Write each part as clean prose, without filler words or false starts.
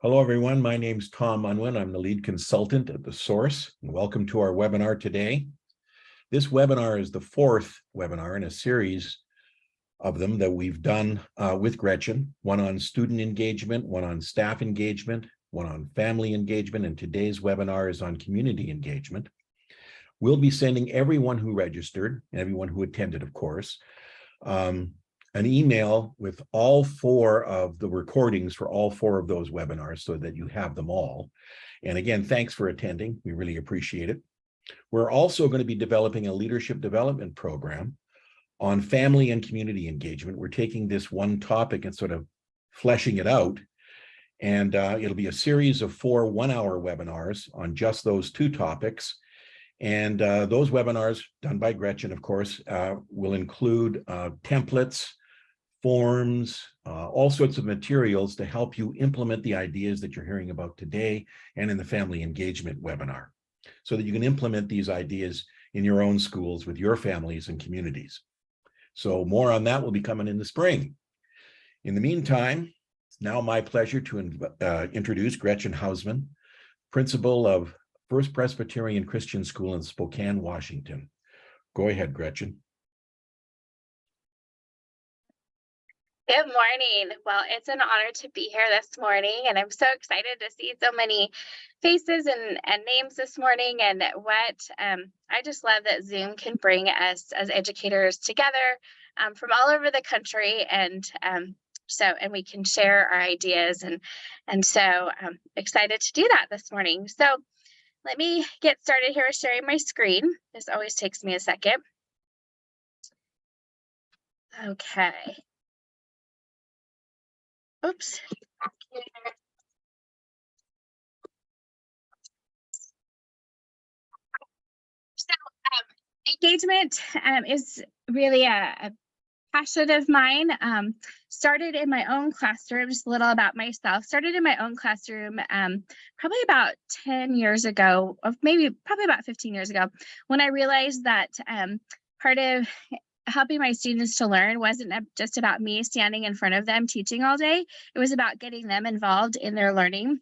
Hello, everyone. My name's Tom Unwin. I'm the lead consultant at The Source, and welcome to our webinar today. This webinar is the fourth webinar in a series of them that we've done with Gretchen, one on student engagement, one on staff engagement, one on family engagement, and today's webinar is on community engagement. We'll be sending everyone who registered, and everyone who attended, of course, an email with all four of the recordings for all four of those webinars so that you have them all. And again, thanks for attending. We really appreciate it. We're also going to be developing a leadership development program on family and community engagement. We're taking this one topic and sort of fleshing it out. And it'll be a series of 4 one-hour webinars on just those two topics. And those webinars, done by Gretchen, of course, will include templates, forms, all sorts of materials to help you implement the ideas that you're hearing about today and in the family engagement webinar, so that you can implement these ideas in your own schools with your families and communities. So more on that will be coming in the spring. In the meantime, it's now my pleasure to introduce Gretchen Hausman, principal of First Presbyterian Christian School in Spokane, Washington. Go ahead, Gretchen. Good morning. Well, it's an honor to be here this morning, and I'm so excited to see so many faces and names this morning. And what I just love that Zoom can bring us as educators together from all over the country, and we can share our ideas, and so I'm excited to do that this morning. So let me get started here with sharing my screen. This always takes me a second. Okay. Oops. So engagement is really a passion of mine. Started in my own classroom, just a little about myself. Started in my own classroom probably about 10 years ago, or probably about 15 years ago, when I realized that part of helping my students to learn wasn't just about me standing in front of them teaching all day. It was about getting them involved in their learning.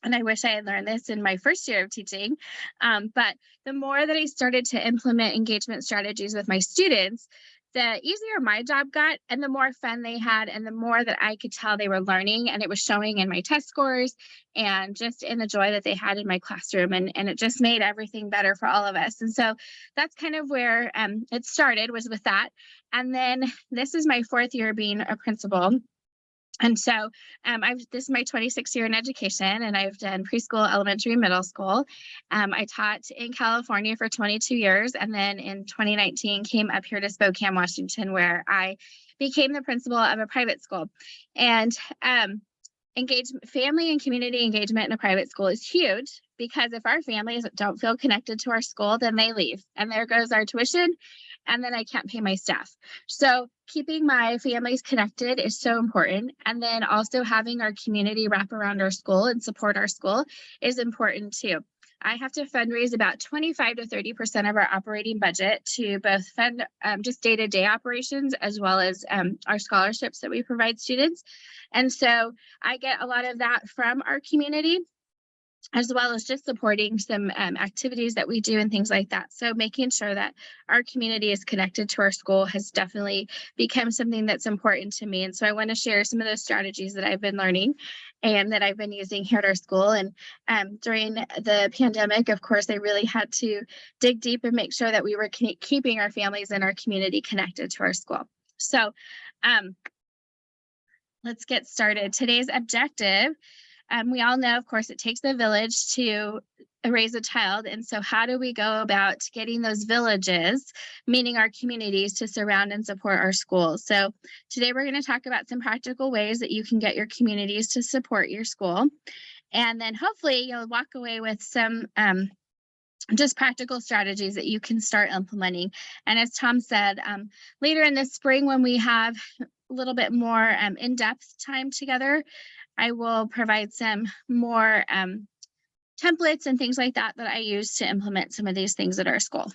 And I wish I had learned this in my first year of teaching. But the more that I started to implement engagement strategies with my students, the easier my job got and the more fun they had, and the more that I could tell they were learning, and it was showing in my test scores and just in the joy that they had in my classroom, and it just made everything better for all of us. And so that's kind of where it started, was with that. And then this is my fourth year being a principal. And so this is my 26th year in education, and I've done preschool, elementary, middle school. I taught in California for 22 years, and then in 2019 came up here to Spokane, Washington, where I became the principal of a private school. And family and community engagement in a private school is huge, because if our families don't feel connected to our school, then they leave, and there goes our tuition, and then I can't pay my staff. So keeping my families connected is so important. And then also having our community wrap around our school and support our school is important too. I have to fundraise about 25 to 30% of our operating budget to both fund just day-to-day operations, as well as our scholarships that we provide students. And so I get a lot of that from our community, as well as just supporting some activities that we do and things like that. So making sure that our community is connected to our school has definitely become something that's important to me. And so I want to share some of those strategies that I've been learning and that I've been using here at our school. And during the pandemic, of course, I really had to dig deep and make sure that we were keeping our families and our community connected to our school. So let's get started. Today's objective, we all know, of course, it takes a village to raise a child. And so how do we go about getting those villages, meaning our communities, to surround and support our schools? So today we're going to talk about some practical ways that you can get your communities to support your school. And then hopefully you'll walk away with some just practical strategies that you can start implementing. And as Tom said, later in the spring, when we have a little bit more in-depth time together, I will provide some more templates and things like that I use to implement some of these things at our school.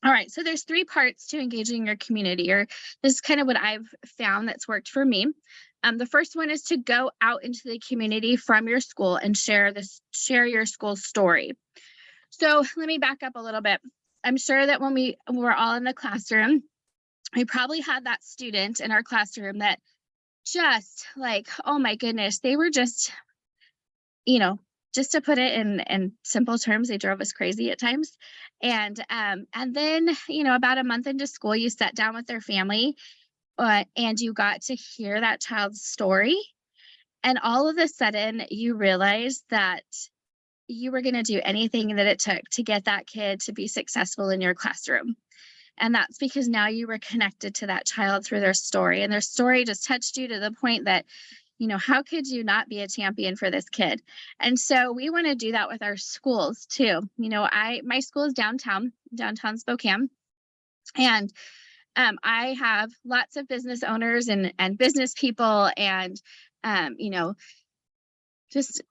All right, so there's three parts to engaging your community, or this is kind of what I've found that's worked for me. The first one is to go out into the community from your school and share your school's story. So let me back up a little bit. I'm sure that when we were all in the classroom, we probably had that student in our classroom that just like, oh my goodness, they were just, you know, just to put it in simple terms, they drove us crazy at times. And then, about a month into school, you sat down with their family, and you got to hear that child's story. And all of a sudden, you realized that you were going to do anything that it took to get that kid to be successful in your classroom. And that's because now you were connected to that child through their story, and their story just touched you to the point that, how could you not be a champion for this kid? And so we want to do that with our schools too. My school is downtown Spokane, and I have lots of business owners and business people, and just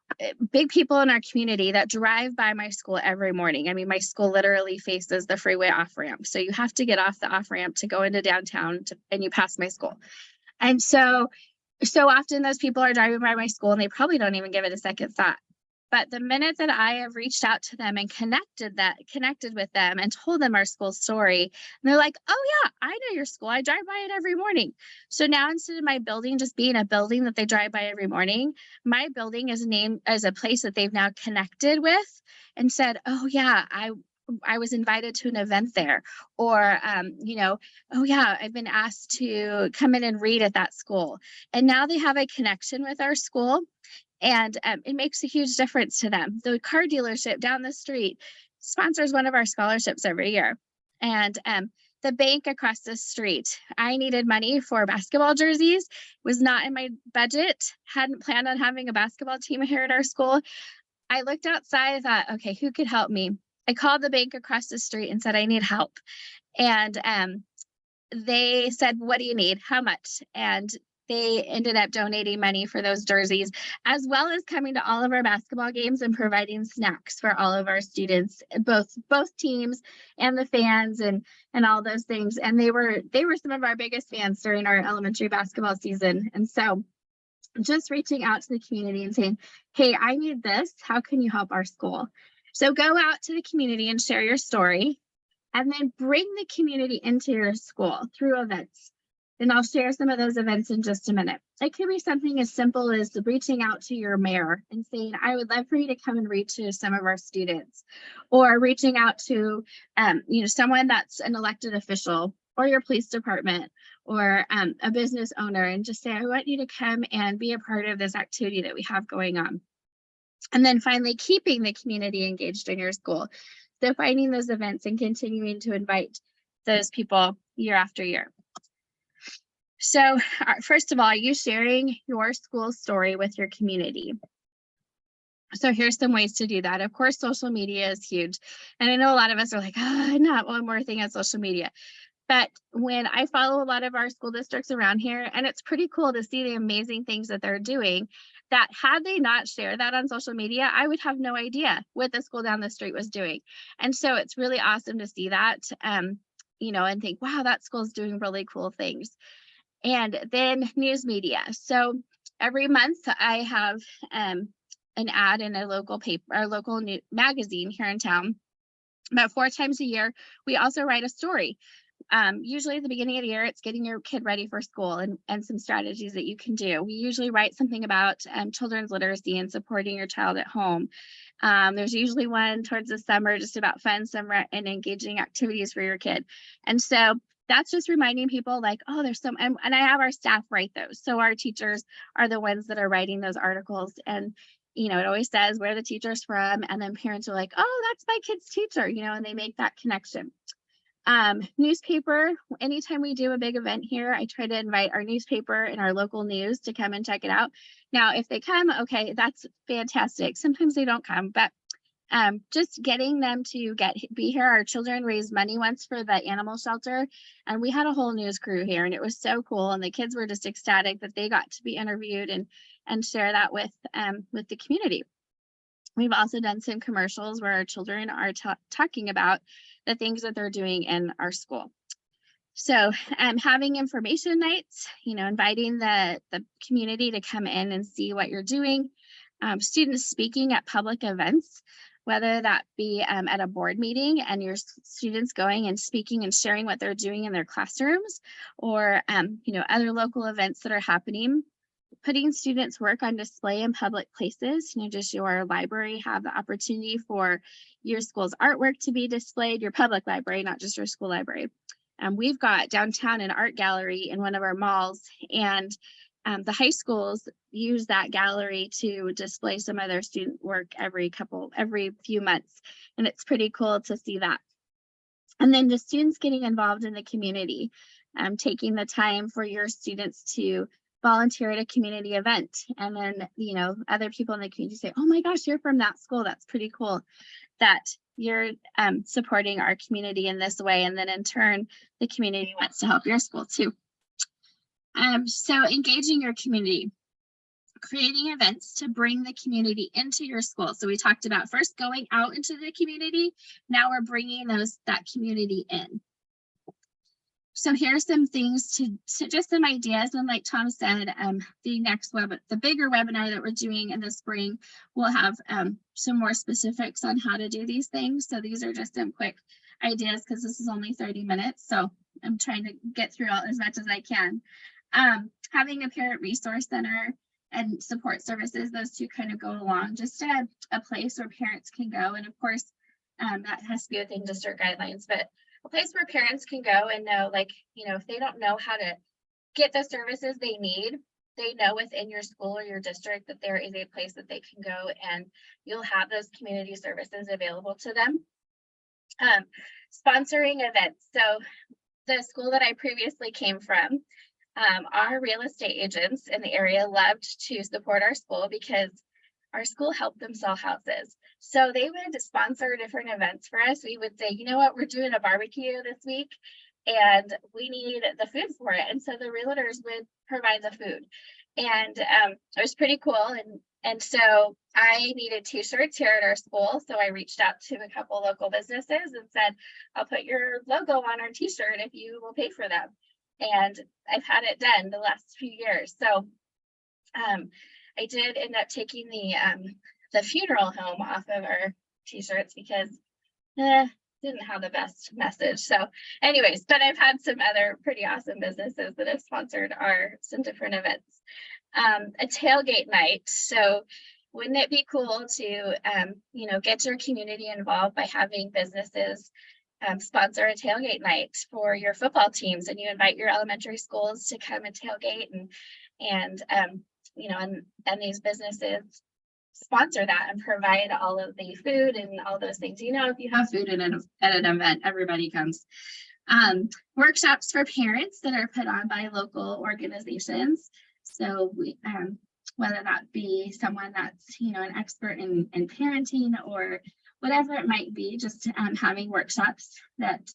big people in our community that drive by my school every morning. I mean, my school literally faces the freeway off ramp, so you have to get off the off ramp to go into downtown, and you pass my school. And so often those people are driving by my school and they probably don't even give it a second thought. But the minute that I have reached out to them and connected with them and told them our school story, and they're like, oh yeah, I know your school. I drive by it every morning. So now, instead of my building just being a building that they drive by every morning, my building is named as a place that they've now connected with and said, oh yeah, I was invited to an event there, or oh yeah, I've been asked to come in and read at that school. And now they have a connection with our school, and it makes a huge difference to them. The car dealership down the street sponsors one of our scholarships every year, and the bank across the street, I needed money for basketball jerseys, was not in my budget, hadn't planned on having a basketball team here at our school. I looked outside, I thought, okay, who could help me? I called the bank across the street and said, I need help. And they said, what do you need? How much? And they ended up donating money for those jerseys, as well as coming to all of our basketball games and providing snacks for all of our students, both teams and the fans, and all those things. And they were some of our biggest fans during our elementary basketball season. And so just reaching out to the community and saying, hey, I need this. How can you help our school? So go out to the community and share your story, and then bring the community into your school through events. And I'll share some of those events in just a minute. It could be something as simple as reaching out to your mayor and saying, I would love for you to come and read to some of our students, or reaching out to someone that's an elected official, or your police department, or a business owner, and just say, I want you to come and be a part of this activity that we have going on. And then finally, keeping the community engaged in your school. So finding those events and continuing to invite those people year after year. So first of all, are you sharing your school story with your community? So here's some ways to do that. Of course, social media is huge. And I know a lot of us are like, oh, not one more thing on social media. But when I follow a lot of our school districts around here, and it's pretty cool to see the amazing things that they're doing, that had they not shared that on social media, I would have no idea what the school down the street was doing. And so it's really awesome to see that, and think, wow, that school's doing really cool things. And then news media. So every month I have an ad in a local paper, our local magazine here in town. About 4 times a year, we also write a story. Usually at the beginning of the year, it's getting your kid ready for school and some strategies that you can do. We usually write something about children's literacy and supporting your child at home. There's usually one towards the summer just about fun summer and engaging activities for your kid. And so that's just reminding people like, oh, there's some, and I have our staff write those. So our teachers are the ones that are writing those articles. And it always says where the teacher's from, and then parents are like, oh, that's my kid's teacher, and they make that connection. Newspaper, anytime we do a big event here, I try to invite our newspaper and our local news to come and check it out. Now, if they come, okay, that's fantastic. Sometimes they don't come, but just getting them to be here. Our children raised money once for the animal shelter, and we had a whole news crew here, and it was so cool. And the kids were just ecstatic that they got to be interviewed and share that with the community. We've also done some commercials where our children are talking about the things that they're doing in our school. So having information nights, inviting the community to come in and see what you're doing. Students speaking at public events, whether that be at a board meeting and your students going and speaking and sharing what they're doing in their classrooms, or other local events that are happening. Putting students' work on display in public places. Does your library have the opportunity for your school's artwork to be displayed? Your public library, not just your school library. We've got downtown an art gallery in one of our malls, and the high schools use that gallery to display some of their student work every few months. And it's pretty cool to see that. And then the students getting involved in the community, taking the time for your students to volunteer at a community event. And then, other people in the community say, oh my gosh, you're from that school. That's pretty cool that you're supporting our community in this way. And then in turn, the community wants to help your school too. So engaging your community, creating events to bring the community into your school. So we talked about first going out into the community. Now we're bringing that community in. So here's some things just some ideas. And like Tom said, the bigger webinar that we're doing in the spring, we'll have some more specifics on how to do these things. So these are just some quick ideas because this is only 30 minutes. So I'm trying to get through as much as I can. Having a parent resource center and support services, those two kind of go along, just a place where parents can go. And of course, that has to be within district guidelines, but a place where parents can go and know, if they don't know how to get the services they need, they know within your school or your district that there is a place that they can go and you'll have those community services available to them. Sponsoring events. So the school that I previously came from, our real estate agents in the area loved to support our school because our school helped them sell houses. So they would sponsor different events for us. We would say, you know what, we're doing a barbecue this week and we need the food for it. And so the realtors would provide the food. And it was pretty cool. And so I needed t-shirts here at our school. So I reached out to a couple local businesses and said, I'll put your logo on our t-shirt if you will pay for them. And I've had it done the last few years. So I did end up taking the funeral home off of our t-shirts because didn't have the best message. So anyways, but I've had some other pretty awesome businesses that have sponsored some different events. A tailgate night. So wouldn't it be cool to get your community involved by having businesses sponsor a tailgate night for your football teams, and you invite your elementary schools to come and tailgate, and these businesses sponsor that and provide all of the food and all those things. If you have food at an event, everybody comes. Workshops for parents that are put on by local organizations. So whether that be someone that's an expert in parenting or whatever it might be, just having workshops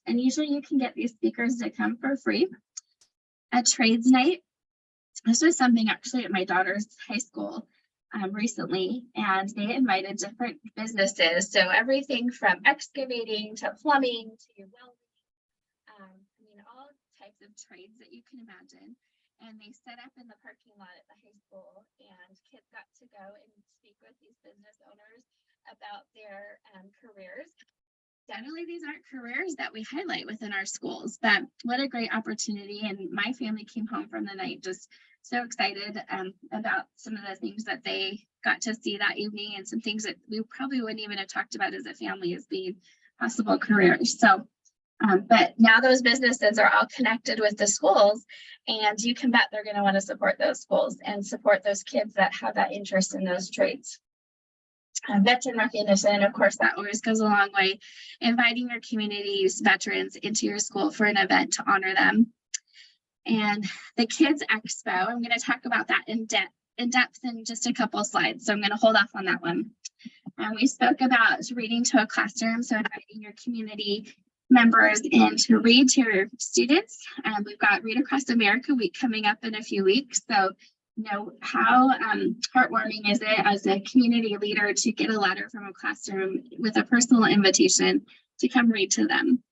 and usually you can get these speakers to come for free. A trades night. This was something actually at my daughter's high school recently, and they invited different businesses. So everything from excavating to plumbing to welding, all types of trades that you can imagine. And they set up in the parking lot at the high school, and kids got to go and speak with these business owners about their careers. Generally, these aren't careers that we highlight within our schools, but what a great opportunity. And my family came home from the night just so excited about some of the things that they got to see that evening and some things that we probably wouldn't even have talked about as a family as being possible careers. So, but now those businesses are all connected with the schools, and you can bet they're going to want to support those schools and support those kids that have that interest in those trades. Veteran recognition, of course, that always goes a long way. Inviting your community's veterans into your school for an event to honor them. And the Kids Expo, I'm going to talk about that in depth in just a couple of slides, so I'm going to hold off on that one. We spoke about reading to a classroom, so inviting your community members in to read to your students. We've got Read Across America Week coming up in a few weeks, so how heartwarming is it as a community leader to get a letter from a classroom with a personal invitation to come read to them.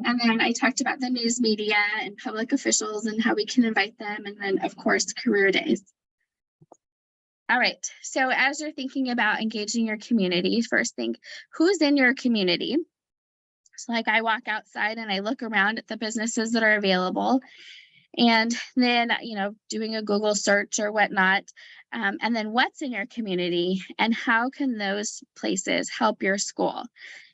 And then I talked about the news media and public officials and how we can invite them. And then, of course, career days. All right. So as you're thinking about engaging your community, first think, who's in your community? So like I walk outside and I look around at the businesses that are available. And then, doing a Google search or whatnot. And then what's in your community and how can those places help your school?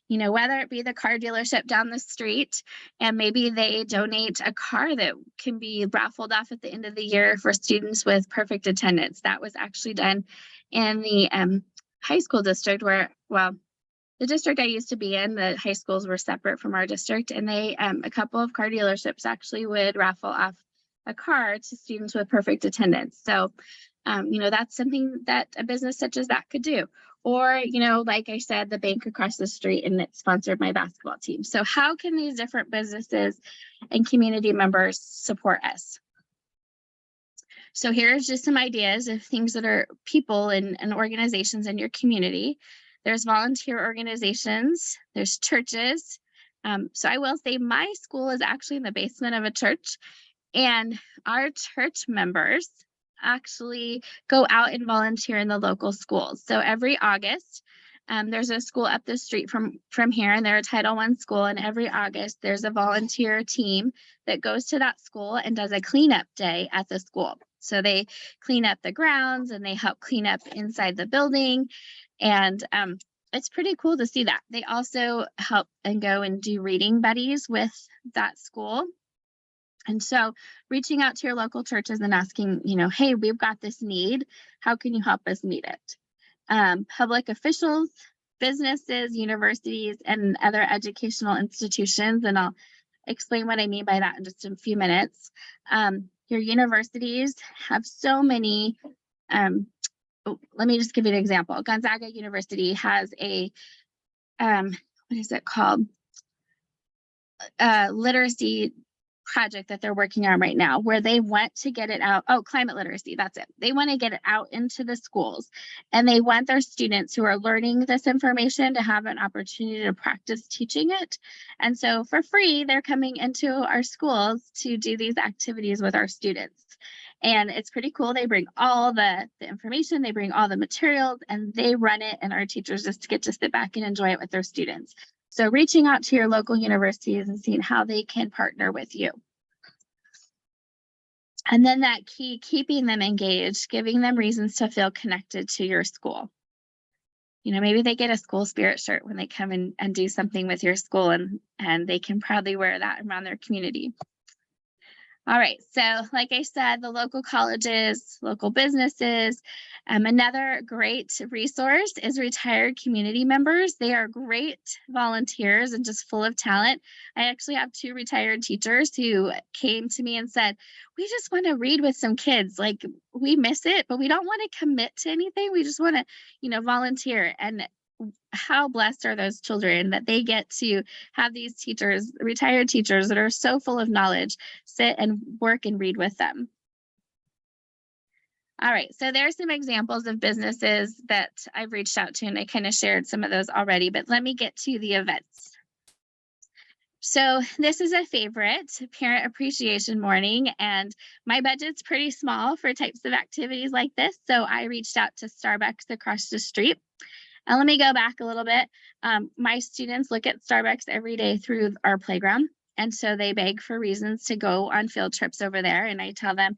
Whether it be the car dealership down the street and maybe they donate a car that can be raffled off at the end of the year for students with perfect attendance. That was actually done in the high school district the district I used to be in, the high schools were separate from our district, and they, a couple of car dealerships actually would raffle off a car to students with perfect attendance. So, that's something that a business such as that could do. Or, like I said, the bank across the street and it sponsored my basketball team. So how can these different businesses and community members support us? So here's just some ideas of things that are people and organizations in your community. There's volunteer organizations, there's churches. So I will say my school is actually in the basement of a church, and our church members actually go out and volunteer in the local schools. So every August, there's a school up the street from here, and they're a Title I school. And every August, there's a volunteer team that goes to that school and does a cleanup day at the school. So they clean up the grounds and they help clean up inside the building. And it's pretty cool to see that. They also help and go and do reading buddies with that school. And so reaching out to your local churches and asking, hey, we've got this need. How can you help us meet it? Public officials, businesses, universities, and other educational institutions. And I'll explain what I mean by that in just a few minutes. Your universities have so many, let me just give you an example. Gonzaga University has a, what is it called? Literacy project that they're working on right now, where they want to get it out. Oh, climate literacy, that's it. They want to get it out into the schools, and they want their students who are learning this information to have an opportunity to practice teaching it. And so for free, they're coming into our schools to do these activities with our students. And it's pretty cool. They bring all the information, they bring all the materials, and they run it, and our teachers just get to sit back and enjoy it with their students. So reaching out to your local universities and seeing how they can partner with you. And then that key, keeping them engaged, giving them reasons to feel connected to your school. Maybe they get a school spirit shirt when they come in and do something with your school, and they can proudly wear that around their community. All right, so like I said, the local colleges, local businesses. Another great resource is retired community members. They are great volunteers and just full of talent. I actually have 2 retired teachers who came to me and said, we just want to read with some kids. Like, we miss it, but we don't want to commit to anything. We just want to, volunteer. And how blessed are those children that they get to have these teachers, retired teachers that are so full of knowledge, sit and work and read with them. All right, so there's some examples of businesses that I've reached out to, and I kind of shared some of those already, but let me get to the events. So this is a favorite, Parent Appreciation Morning, and my budget's pretty small for types of activities like this, so I reached out to Starbucks across the street. And let me go back a little bit. My students look at Starbucks every day through our playground. And so they beg for reasons to go on field trips over there. And I tell them,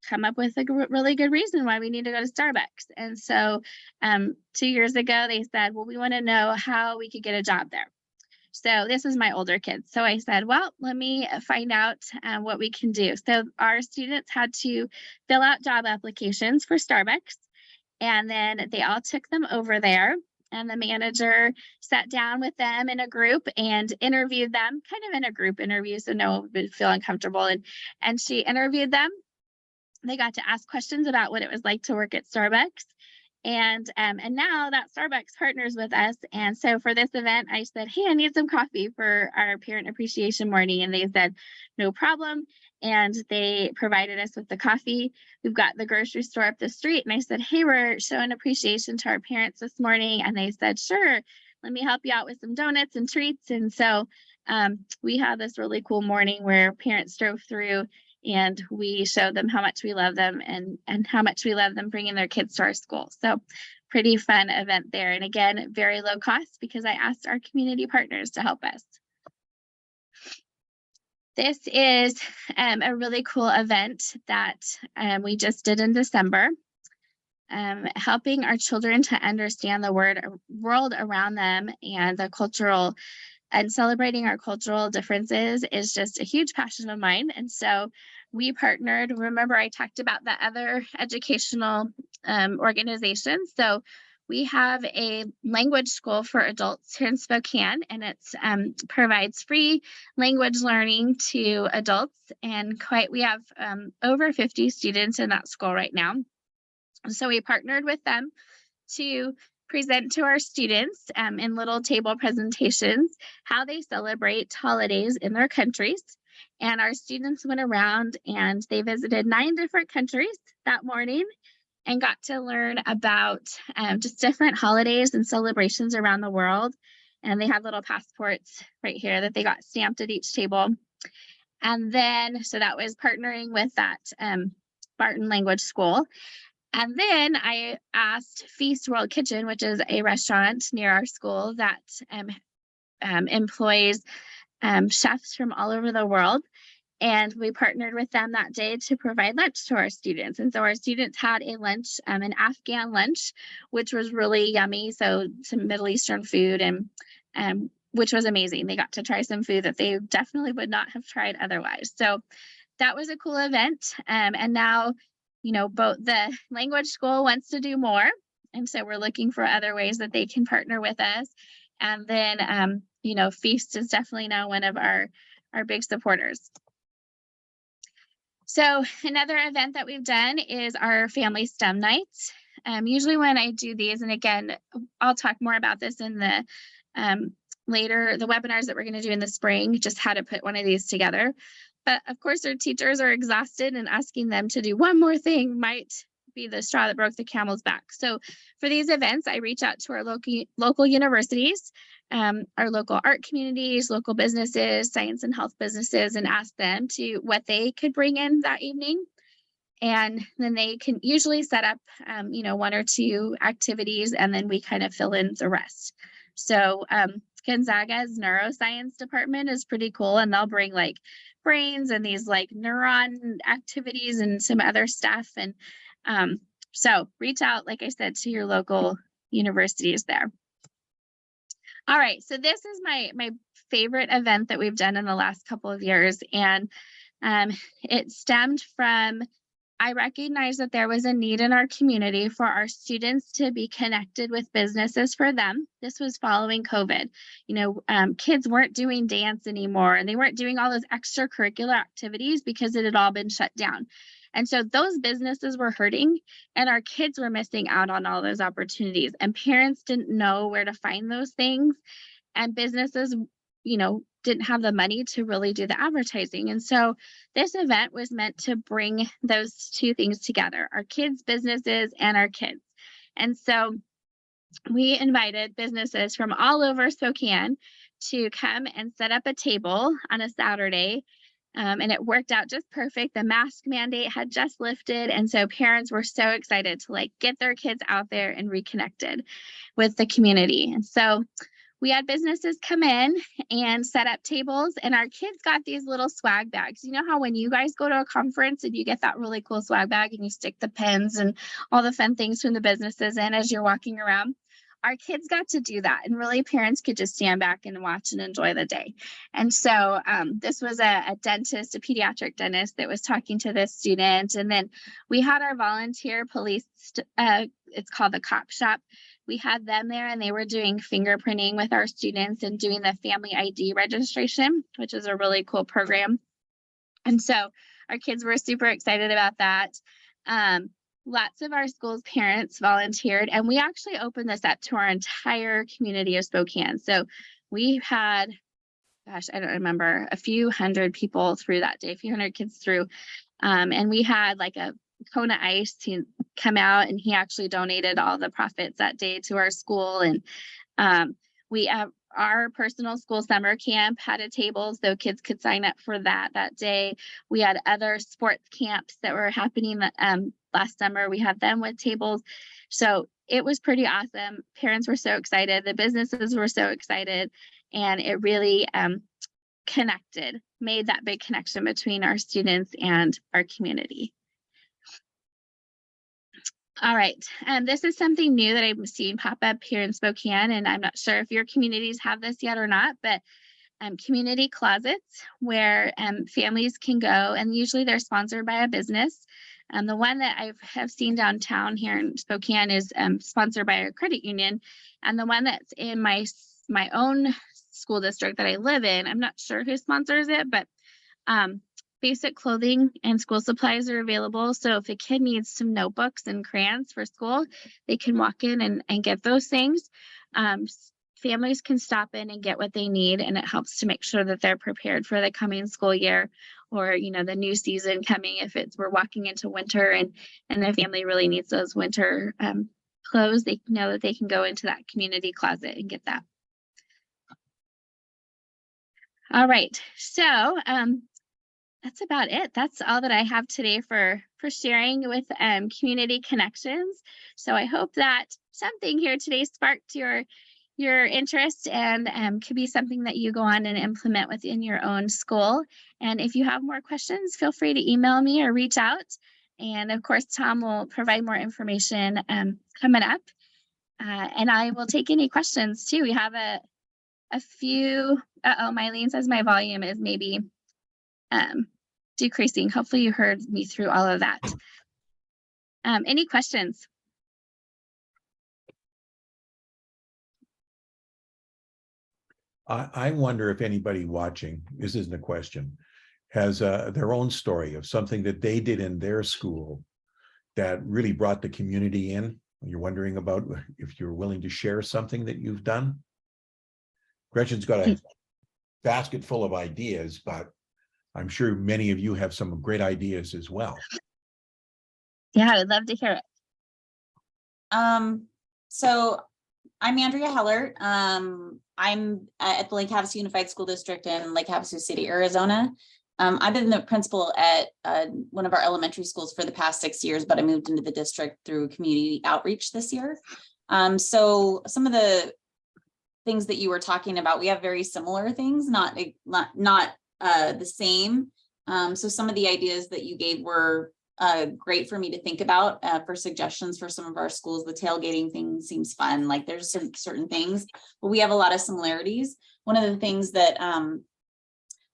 come up with a really good reason why we need to go to Starbucks. And so 2 years ago, they said, well, we want to know how we could get a job there. So this is my older kids. So I said, well, let me find out what we can do. So our students had to fill out job applications for Starbucks. And then they all took them over there. And the manager sat down with them in a group and interviewed them, kind of in a group interview, so no one would feel uncomfortable. And she interviewed them. They got to ask questions about what it was like to work at Starbucks. And now that Starbucks partners with us. And so for this event, I said, hey, I need some coffee for our Parent Appreciation Morning. And they said, no problem. And they provided us with the coffee. We've got the grocery store up the street. And I said, hey, we're showing appreciation to our parents this morning. And they said, sure, let me help you out with some donuts and treats. And so we had this really cool morning where parents drove through and we showed them how much we love them and how much we love them bringing their kids to our school. So pretty fun event there. And again, very low cost because I asked our community partners to help us. This is a really cool event that we just did in December, helping our children to understand the world around them and the cultural and celebrating our cultural differences is just a huge passion of mine. And so we partnered. Remember, I talked about the other educational organizations. So we have a language school for adults here in Spokane, and it provides free language learning to adults. And we have over 50 students in that school right now. So we partnered with them to present to our students in little table presentations how they celebrate holidays in their countries. And our students went around and they visited 9 different countries that morning and got to learn about just different holidays and celebrations around the world. And they had little passports right here that they got stamped at each table. And then, so that was partnering with that Barton Language School. And then I asked Feast World Kitchen, which is a restaurant near our school that employs chefs from all over the world. And we partnered with them that day to provide lunch to our students. And so our students had a lunch, an Afghan lunch, which was really yummy. So some Middle Eastern food, and which was amazing. They got to try some food that they definitely would not have tried otherwise. So that was a cool event. And now, you know, both the language school wants to do more. And so we're looking for other ways that they can partner with us. And then, you know, Feast is definitely now one of our big supporters. So another event that we've done is our family STEM nights. Usually when I do these, and again, I'll talk more about this in the later, the webinars that we're going to do in the spring, just how to put one of these together. But of course, our teachers are exhausted, and asking them to do one more thing might be the straw that broke the camel's back. So for these events, I reach out to our local universities, our local art communities, local businesses, science and health businesses, and ask them to what they could bring in that evening. And then they can usually set up, you know, 1 or 2 activities, and then we kind of fill in the rest. So Gonzaga's neuroscience department is pretty cool, and they'll bring like brains and these like neuron activities and some other stuff. And so reach out, like I said, to your local universities there. All right, so this is my favorite event that we've done in the last couple of years, and it stemmed from, I recognized that there was a need in our community for our students to be connected with businesses for them. This was following COVID. You know, kids weren't doing dance anymore, and they weren't doing all those extracurricular activities because it had all been shut down. And so those businesses were hurting, and our kids were missing out on all those opportunities, and parents didn't know where to find those things, and businesses, you know, didn't have the money to really do the advertising. And so this event was meant to bring those 2 things together, our kids' businesses and our kids. And so we invited businesses from all over Spokane to come and set up a table on a Saturday. And it worked out just perfect. The mask mandate had just lifted. And so parents were so excited to like get their kids out there and reconnected with the community. And so we had businesses come in and set up tables, and our kids got these little swag bags. You know how when you guys go to a conference and you get that really cool swag bag and you stick the pens and all the fun things from the businesses in as you're walking around? Our kids got to do that, and really parents could just stand back and watch and enjoy the day. And so this was a dentist, a pediatric dentist, that was talking to this student. And then we had our volunteer police, it's called the Cop Shop. We had them there, and they were doing fingerprinting with our students and doing the family ID registration, which is a really cool program. And so our kids were super excited about that. Lots of our school's parents volunteered, and we actually opened this up to our entire community of Spokane. So we had, gosh, I don't remember, a few hundred people through that day, a few hundred kids through. And we had like a Kona Ice come out, and he actually donated all the profits that day to our school. And We our personal school summer camp had a table so kids could sign up for that day. We had other sports camps that were happening last summer. We had them with tables. So it was pretty awesome. Parents were so excited. The businesses were so excited. And it really made that big connection between our students and our community. All right, and this is something new that I'm seeing pop up here in Spokane, and I'm not sure if your communities have this yet or not, but community closets where families can go, and usually they're sponsored by a business. The one that I have seen downtown here in Spokane is sponsored by a credit union, and the one that's in my own school district that I live in, I'm not sure who sponsors it, but basic clothing and school supplies are available. So if a kid needs some notebooks and crayons for school, they can walk in and get those things. Families can stop in and get what they need, and it helps to make sure that they're prepared for the coming school year, or the new season coming. If we're walking into winter and the family really needs those winter clothes, they know that they can go into that community closet and get that. All right, so that's about it. That's all that I have today for sharing with community connections. So I hope that something here today sparked your interest and could be something that you go on and implement within your own school. And if you have more questions, feel free to email me or reach out. And of course, Tom will provide more information coming up. And I will take any questions too. We have a few. Mylene says my volume is maybe decreasing. Hopefully you heard me through all of that. Any questions? I wonder if anybody watching, this isn't a question, has their own story of something that they did in their school that really brought the community in. You're wondering about if you're willing to share something that you've done. Gretchen's got a basket full of ideas, but I'm sure many of you have some great ideas as well. Yeah, I would love to hear it. So I'm Andrea Heller. I'm at the Lake Havasu Unified School District in Lake Havasu City, Arizona. I've been the principal at one of our elementary schools for the past 6 years, but I moved into the district through community outreach this year. So some of the things that you were talking about, we have very similar things, not the same. So some of the ideas that you gave were great for me to think about for suggestions for some of our schools. The tailgating thing seems fun. Like there's some certain things, but we have a lot of similarities. One of the things that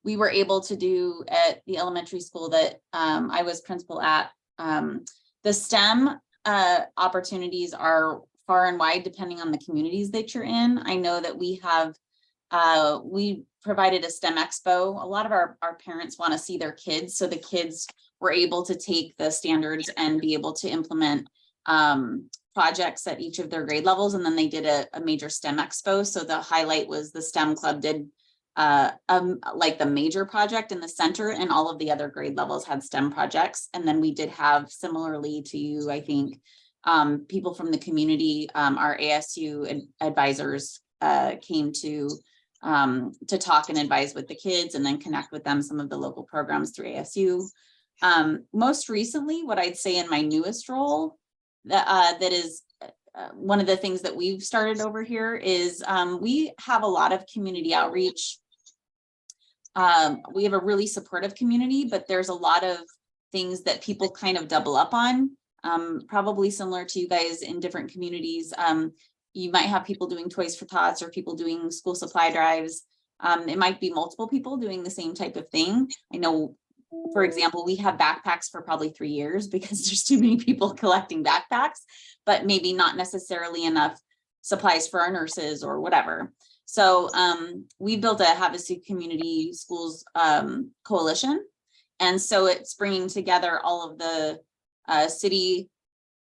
we were able to do at the elementary school that I was principal at, the STEM opportunities are far and wide depending on the communities that you're in. I know that we have we provided a STEM expo. A lot of our parents want to see their kids, so the kids were able to take the standards and be able to implement projects at each of their grade levels. And then they did a major STEM expo. So the highlight was the STEM club did like the major project in the center, and all of the other grade levels had STEM projects. And then we did have, similarly to you, I think, people from the community, our ASU advisors came to talk and advise with the kids and then connect with them some of the local programs through ASU. Most recently, what I'd say in my newest role that is one of the things that we've started over here is we have a lot of community outreach. We have a really supportive community, but there's a lot of things that people kind of double up on, probably similar to you guys in different communities. You might have people doing Toys for Tots or people doing school supply drives. It might be multiple people doing the same type of thing. I know, for example, we have backpacks for probably 3 years because there's too many people collecting backpacks, but maybe not necessarily enough supplies for our nurses or whatever. So we built a Havasu Community Schools coalition. And so it's bringing together all of the city,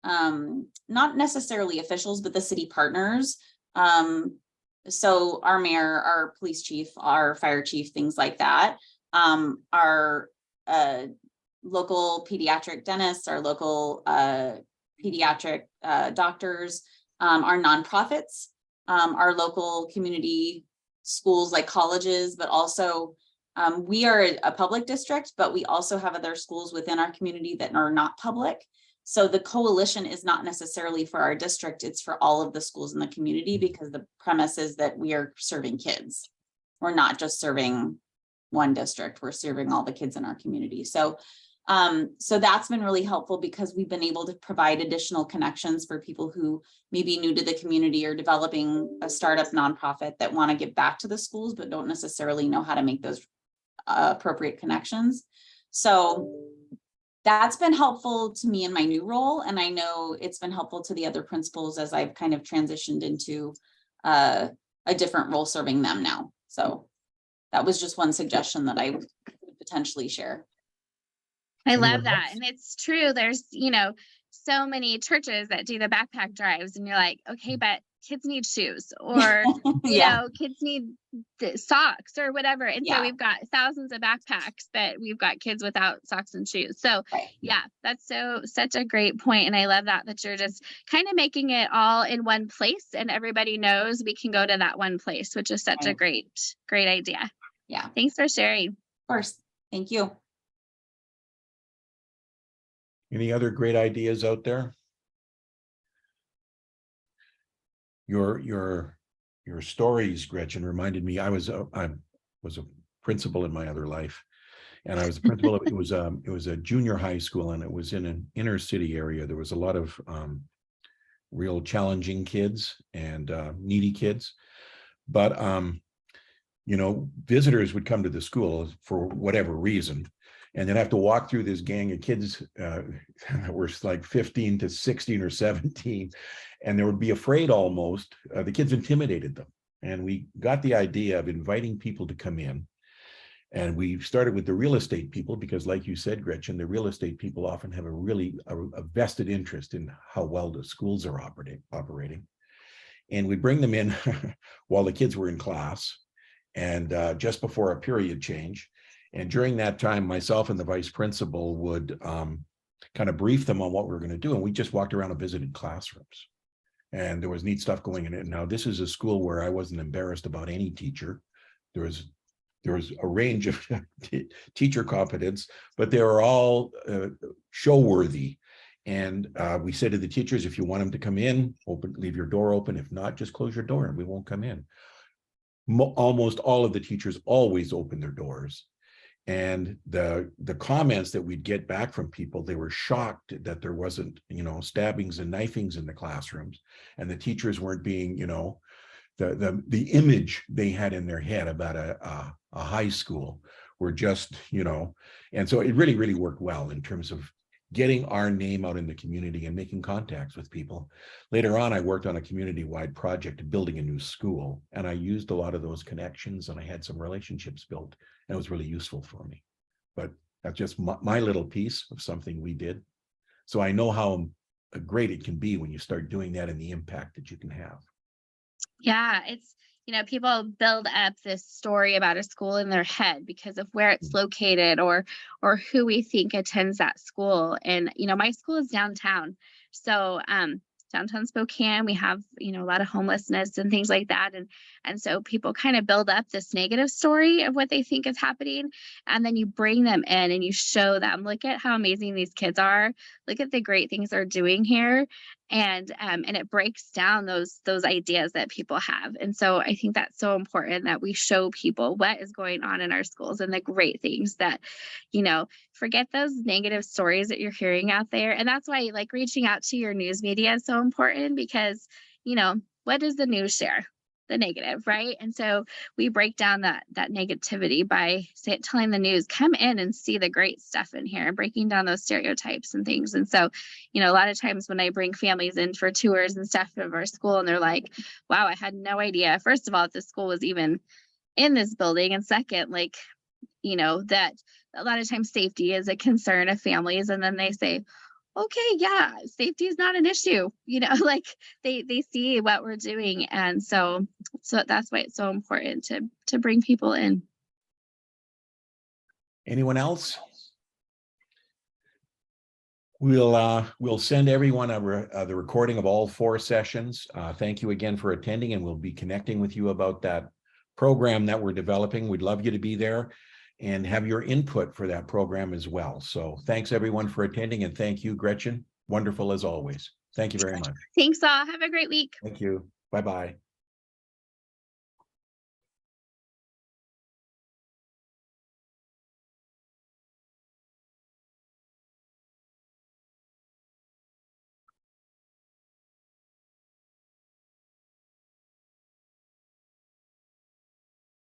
not necessarily officials, but the city partners. So our mayor, our police chief, our fire chief, things like that. Our local pediatric dentists, our local pediatric doctors, our nonprofits. our local community schools like colleges, but also we are a public district, but we also have other schools within our community that are not public. So the coalition is not necessarily for our district, it's for all of the schools in the community, because the premise is that we are serving kids. We're not just serving one district, we're serving all the kids in our community. So so that's been really helpful, because we've been able to provide additional connections for people who may be new to the community or developing a startup nonprofit that want to give back to the schools, but don't necessarily know how to make those appropriate connections. So that's been helpful to me in my new role. And I know it's been helpful to the other principals as I've kind of transitioned into a different role serving them now. So that was just one suggestion that I would potentially share. I Anyone love that. else? And it's true. There's, so many churches that do the backpack drives, and you're like, okay, but kids need shoes, or, Yeah. kids need the socks or whatever. And so Yeah. we've got thousands of backpacks, but we've got kids without socks and shoes. So Right. yeah, that's such a great point. And I love that you're just kind of making it all in one place, and everybody knows we can go to that one place, which is such a Right. great idea. Yeah, of Thanks for sharing. course. Thank you. Any other great ideas out there? Your stories, Gretchen, reminded me. I was a principal in my other life, and I was a principal of, it was a junior high school, and it was in an inner city area. There was a lot of real challenging kids and needy kids, but visitors would come to the school for whatever reason, and they'd have to walk through this gang of kids that were like 15 to 16 or 17, and they would be afraid almost. The kids intimidated them. And we got the idea of inviting people to come in. And we started with the real estate people, because like you said, Gretchen, the real estate people often have a vested interest in how well the schools are operating. And we bring them in while the kids were in class, and just before a period change. And during that time, myself and the vice principal would kind of brief them on what we were going to do. And we just walked around and visited classrooms. And there was neat stuff going in it. Now, this is a school where I wasn't embarrassed about any teacher. There was a range of teacher competence, but they were all show worthy. And we said to the teachers, if you want them to come in, leave your door open. If not, just close your door and we won't come in. Almost all of the teachers always open their doors. And the comments that we'd get back from people, they were shocked that there wasn't, stabbings and knifings in the classrooms, and the teachers weren't being, the image they had in their head about a high school were just, and so it really, really worked well in terms of getting our name out in the community and making contacts with people. Later on, I worked on a community-wide project building a new school, and I used a lot of those connections, and I had some relationships built, and it was really useful for me. But that's just my little piece of something we did. So I know how great it can be when you start doing that and the impact that you can have. Yeah, it's, people build up this story about a school in their head because of where it's located, or who we think attends that school. And, my school is downtown. So, downtown Spokane, we have, a lot of homelessness and things like that. And so people kind of build up this negative story of what they think is happening. And then you bring them in and you show them, look at how amazing these kids are. Look at the great things they're doing here. And it breaks down those ideas that people have. And so I think that's so important that we show people what is going on in our schools and the great things that, forget those negative stories that you're hearing out there. And that's why, like, reaching out to your news media is so important, because, what does the news share? The negative, right? And so we break down that negativity by telling the news, come in and see the great stuff in here, and breaking down those stereotypes and things. And so, a lot of times when I bring families in for tours and stuff of our school, and they're like, wow, I had no idea, first of all, if the school was even in this building, and second, like, that a lot of times safety is a concern of families. And then they say, okay, yeah, safety is not an issue, like they see what we're doing. And so that's why it's so important to bring people in. Anyone else? We'll send everyone the recording of all 4 sessions. Thank you again for attending, and we'll be connecting with you about that program that we're developing. We'd love you to be there and have your input for that program as well. So thanks everyone for attending, and thank you, Gretchen. Wonderful as always. Thank you very much. Thanks all. Have a great week. Thank you. Bye-bye.